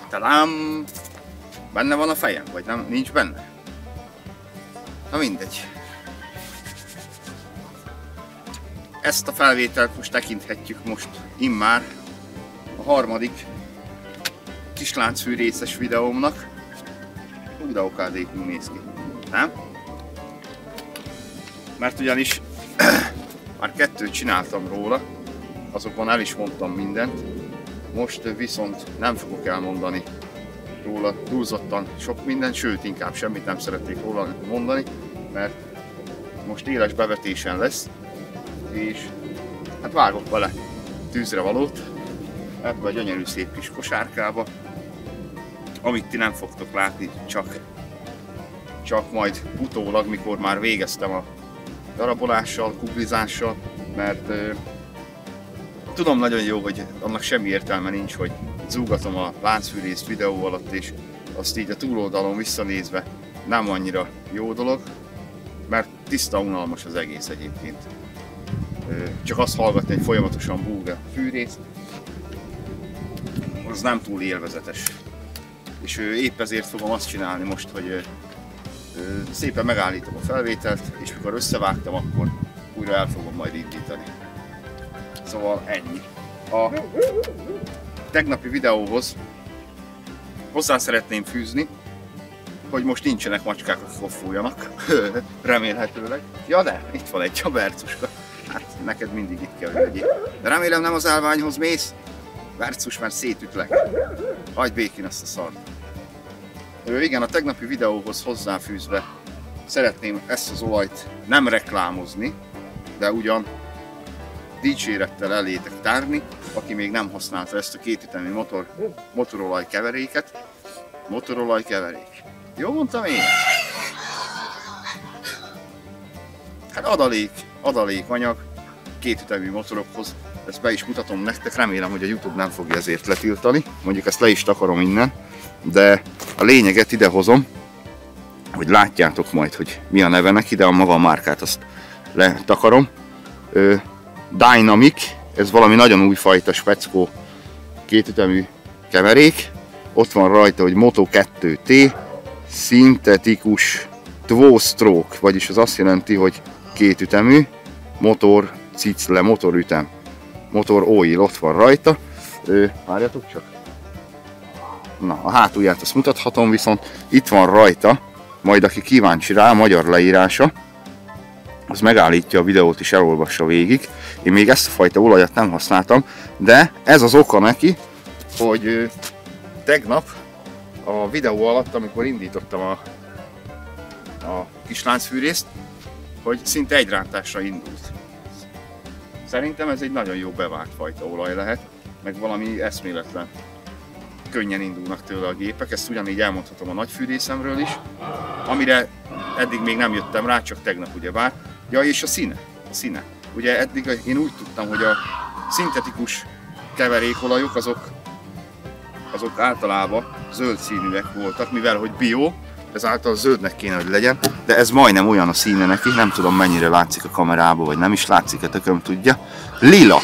Talán benne van a fejem, vagy nem, nincs benne. Na mindegy. Ezt a felvételt most tekinthetjük most immár a harmadik kisláncfűrészes videómnak. Úgy de okádékul néz ki, nem? Mert ugyanis már 2 csináltam róla, azokban el is mondtam mindent. Most viszont nem fogok elmondani róla túlzottan sok mindent, sőt inkább semmit nem szeretnék róla mondani, mert most éles bevetésen lesz, és hát vágok vele tűzre valót ebbe a gyönyörű szép kis kosárkába, amit ti nem fogtok látni, csak majd utólag, mikor már végeztem a darabolással, kuglizással, mert tudom nagyon jó, hogy annak semmi értelme nincs, hogy zúgatom a láncfűrészt videó alatt, és azt így a túloldalon visszanézve nem annyira jó dolog, mert tiszta unalmas az egész egyébként. Csak azt hallgatni, hogy folyamatosan búg a fűrész, az nem túl élvezetes. És épp ezért fogom azt csinálni most, hogy szépen megállítom a felvételt, és mikor összevágtam, akkor újra el fogom majd indítani. Szóval ennyi. A tegnapi videóhoz hozzá szeretném fűzni, hogy most nincsenek macskák, akik koffuljanak, remélhetőleg. Ja de, itt van egy Bercuska. Hát neked mindig itt kell, hogy legyél. De remélem nem az állványhoz mész. Bercus, mert szétütlek. Hagyd békén ezt a szart. Igen, a tegnapi videóhoz hozzáfűzve szeretném ezt az olajt nem reklámozni, de ugyan dicsérettel elétek tárni, aki még nem használta ezt a kétütemű motorolaj keveréket. Motorolaj keverék. Jó mondtam én? Hát adalékanyag kétütemű motorokhoz. Ezt be is mutatom nektek, remélem, hogy a YouTube nem fogja ezért letiltani. Mondjuk ezt le is takarom innen, de a lényeget idehozom, hogy látjátok majd, hogy mi a neve neki, de a maga márkát azt letakarom. Dynamic, ez valami nagyon újfajta speckó kétütemű keverék. Ott van rajta, hogy Moto 2T, szintetikus tvó-stroke, vagyis az azt jelenti, hogy kétütemű, motor cicle, motorütem, motor oil, ott van rajta. Várjatok csak. Na, a hátulját azt mutathatom, viszont itt van rajta, majd aki kíváncsi rá, a magyar leírása, az megállítja a videót és elolvassa végig. Én még ezt a fajta olajat nem használtam, de ez az oka neki, hogy tegnap a videó alatt, amikor indítottam a kis láncfűrészt, hogy szinte egy rántásra indult. Szerintem ez egy nagyon jó bevált fajta olaj lehet, meg valami eszméletlen könnyen indulnak tőle a gépek, ezt ugyanígy elmondhatom a nagy fűrészemről is, amire eddig még nem jöttem rá, csak tegnap ugyebár. Ja, és a színe. Ugye eddig én úgy tudtam, hogy a szintetikus keverékolajok azok általában zöld színűek voltak, mivel hogy bio, ezáltal zöldnek kéne, hogy legyen, de ez majdnem olyan a színe neki, nem tudom mennyire látszik a kamerába, vagy nem is látszik, a tököm tudja. Lila,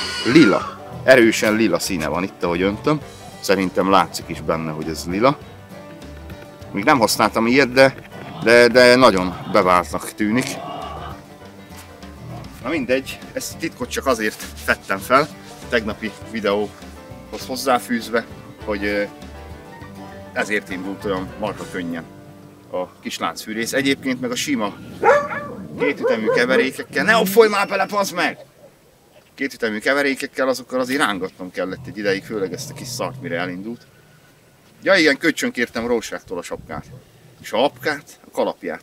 erősen lila színe van itt, ahogy öntöm. Szerintem látszik is benne, hogy ez lila. Még nem használtam ilyet, de nagyon beváltnak tűnik. Na mindegy, ezt titkot csak azért fedtem fel, a tegnapi videóhoz hozzáfűzve, hogy ezért indult olyan marha könnyen a kis láncfűrész. Egyébként meg a sima kétütemű keverékekkel, ne opfolj már bele, pazd meg! Kétütemű keverékekkel azokkal azért rángatnom kellett egy ideig, főleg ezt a kis szart, mire elindult. Ja igen, kölcsön kértem Rózságtól a sapkát. És a apkát, a kalapját.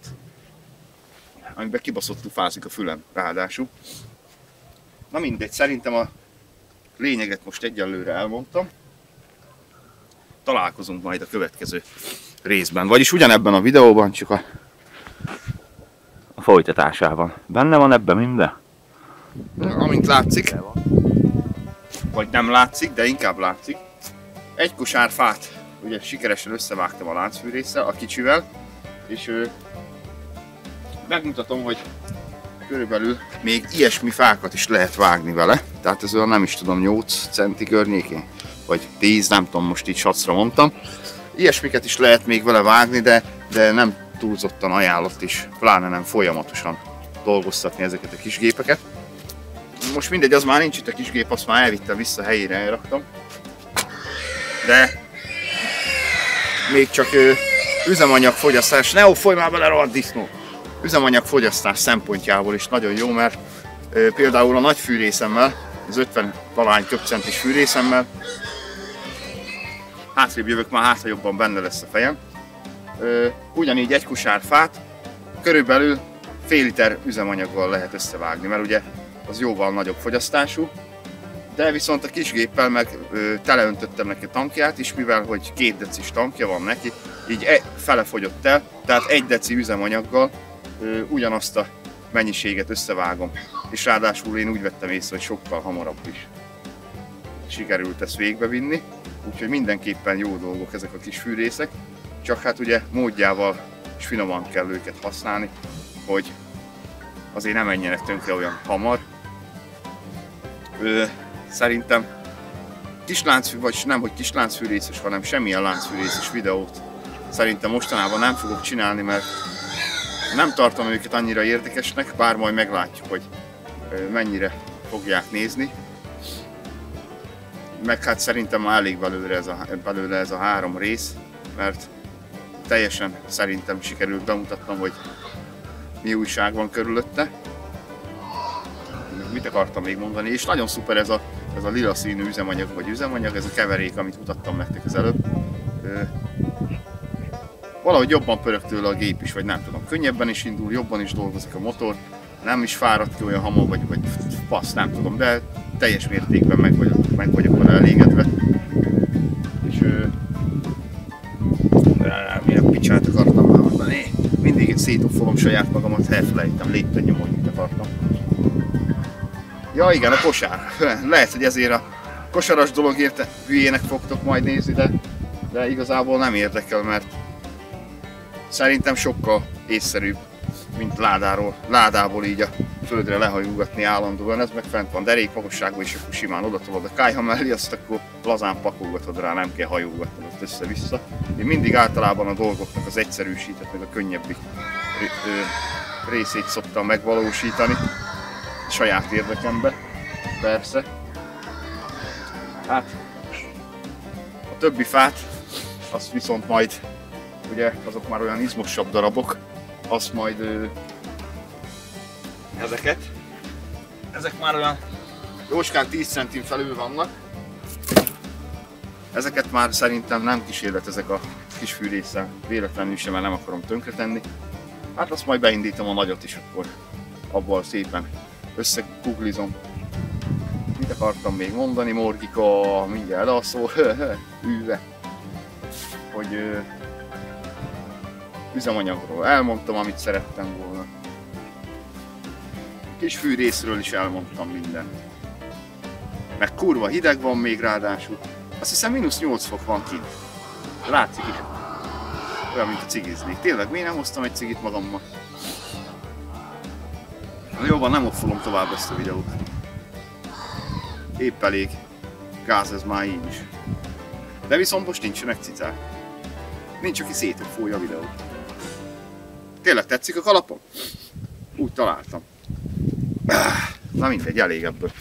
Amiben kibaszottul fázik a fülem, ráadásul. Na mindegy, szerintem a lényeget most egyelőre elmondtam. Találkozunk majd a következő részben, vagyis ugyanebben a videóban, csak a folytatásában. Benne van ebben minden? Amint látszik, vagy nem látszik, de inkább látszik. Egy kosár fát ugye sikeresen összevágtam a láncfűrésszel, a kicsivel, és megmutatom, hogy körülbelül még ilyesmi fákat is lehet vágni vele. Tehát ez olyan nem is tudom 8 centi környékén, vagy 10, nem tudom, most így sacra mondtam. Ilyesmiket is lehet még vele vágni, de nem túlzottan ajánlott is, pláne nem folyamatosan dolgoztatni ezeket a kis gépeket. Most mindegy, az már nincs itt a kis gép, azt már elvittem vissza, helyére elraktam. De még csak üzemanyagfogyasztás, ne folyj már bele, rohadt disznó! Üzemanyagfogyasztás szempontjából is nagyon jó, mert például a nagy fűrészemmel, az 50 valány köbcentis fűrészemmel, hátrébb jövök, már hát, ha jobban benne lesz a fejem. Ugyanígy egy kusár fát körülbelül fél liter üzemanyaggal lehet összevágni, mert ugye az jóval nagyobb fogyasztású, de viszont a kis géppel meg teleöntöttem neki a tankját is, mivel hogy 2 decis tankja van neki, így fele fogyott el, tehát 1 deci üzemanyaggal ugyanazt a mennyiséget összevágom, és ráadásul én úgy vettem észre, hogy sokkal hamarabb is sikerült ezt végbevinni, úgyhogy mindenképpen jó dolgok ezek a kis fűrészek, csak hát ugye módjával és finoman kell őket használni, hogy azért nem menjenek tönkre olyan hamar. Szerintem vagy nem, hogy kis láncfűrészes, hanem semmilyen láncfűrészes videót szerintem mostanában nem fogok csinálni, mert nem tartom őket annyira érdekesnek, bár majd meglátjuk, hogy mennyire fogják nézni. Meg hát szerintem már elég belőle ez a 3 rész, mert teljesen szerintem sikerült bemutatnom, hogy mi újság van körülötte. Mit akartam még mondani, és nagyon szuper ez a lila színű üzemanyag, ez a keverék, amit mutattam nektek az előbb. Valahogy jobban pörög tőle a gép is, vagy nem tudom, könnyebben is indul, jobban is dolgozik a motor, nem is fárad ki olyan hamar, vagy fasz, nem tudom, de teljes mértékben meg vagyok vele elégedve. És milyen picsát akartam már mondani, mindig szétoffolom saját magamat, elfelejtem lépten nyomolni, mit akartam. Ja igen, a kosár. Lehet, hogy ezért a kosaras dologért hülyének fogtok majd nézni, de igazából nem érdekel, mert szerintem sokkal észszerűbb, mint ládából így a földre lehajógatni állandóan. Ez meg fent van derékmagasságban, és akkor simán odatolod a kályha mellé, azt akkor lazán pakolgatod rá, nem kell hajógatnod ott össze-vissza. Én mindig általában a dolgoknak az egyszerűsített, meg a könnyebbik részét szoktam megvalósítani. Saját érdekembe, persze. Hát a többi fát, azt viszont majd, ugye azok már olyan izmosabb darabok, azt majd ezek már olyan jóskán 10 centin felül vannak. Ezeket már szerintem nem kísérletezek a kis fűrésszel, véletlenül sem, mert nem akarom tönkretenni. Hát azt majd beindítom a nagyot is, akkor abból szépen összekuglizom. Mit akartam még mondani, Morgika, mindjárt alszol, hűve, hogy üzemanyagról elmondtam, amit szerettem volna. Kis fűrészről is elmondtam mindent. Meg kurva hideg van még ráadásul. Azt hiszem -8 fok van kint. Látszik is. Olyan, mint a cigiznék. Tényleg, miért nem hoztam egy cigit magammal? Jó van, nem offolom tovább ezt a videót. Épp elég gáz ez már így is. De viszont most nincsenek cicák. Nincs, aki szétoffolja a videót. Tényleg tetszik a kalapom? Úgy találtam. Na mindegy, elég ebből.